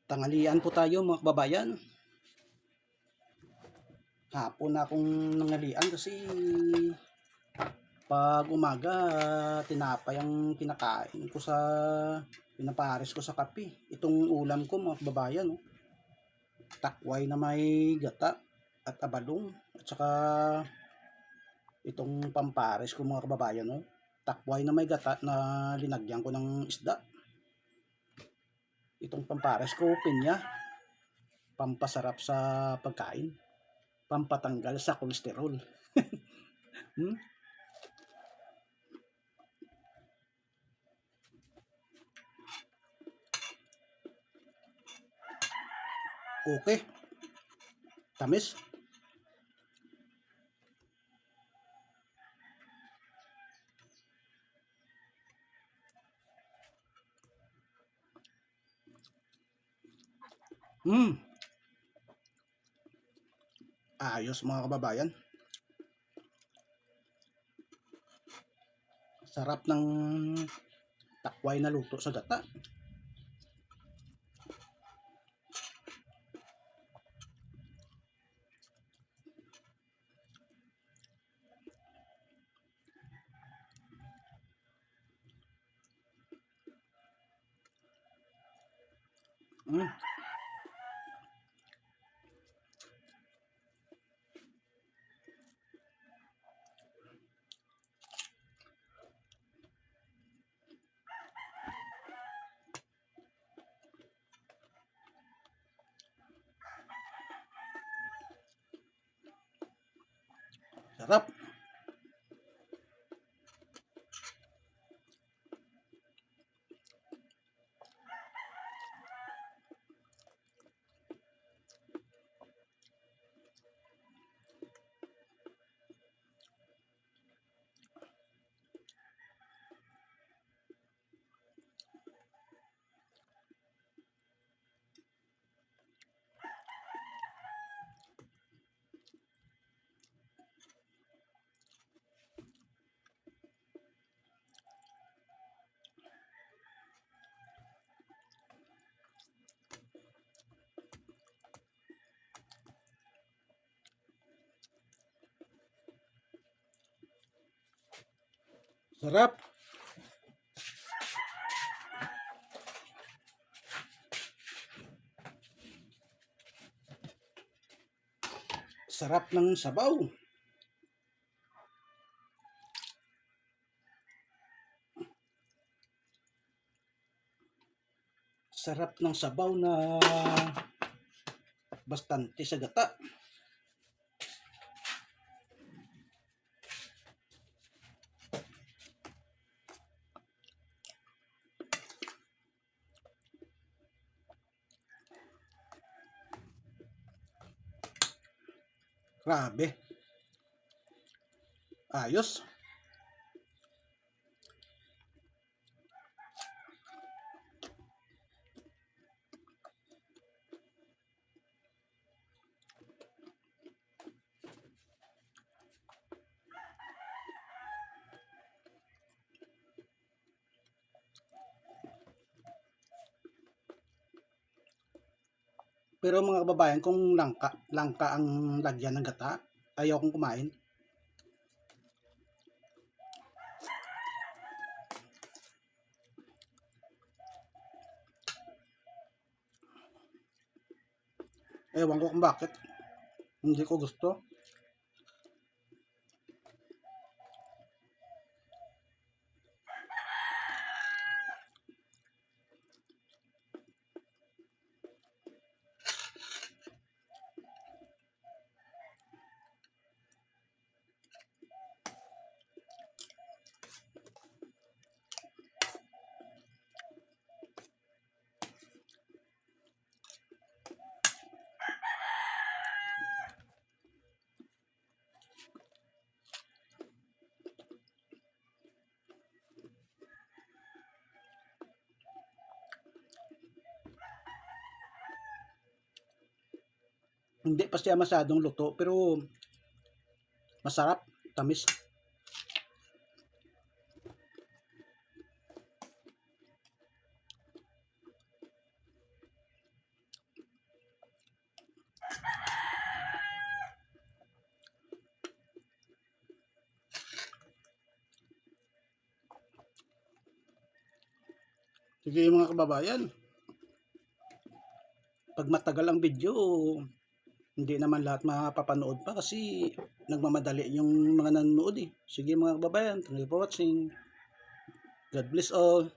Tanghalian po tayo mga kababayan. Hapon na akong nangalian kasi pag umaga tinapay ang kinakain ko sa pinapares ko sa kape. Itong ulam ko mga kababayan, oh. Takway na may gata at abalong at saka itong pampares ko mga kababayan, oh. Takway na may gata na linagyan ko ng isda. Itong pampares ko pinya, pampasarap sa pagkain, pampatanggal sa kolesterol. Hmm? Okay, tamis. Ayos mga kababayan. Sarap ng takway na luto sa gata. Mm. Sarap. Sarap. Sarap ng sabaw. Sarap ng sabaw na bastante sa gata. Grabe. Ayos. Pero mga kababayan, kung langka ang lagyan ng gata, ayaw kong kumain. Ewan ko kung bakit. Hindi ko gusto. Hindi pa siya masyadong luto, pero masarap. Tamis. Sige mga kababayan, pag matagal ang video, hindi naman lahat mapapanood pa kasi nagmamadali yung mga nanonood eh. Sige mga kababayan, thank you for watching. God bless all.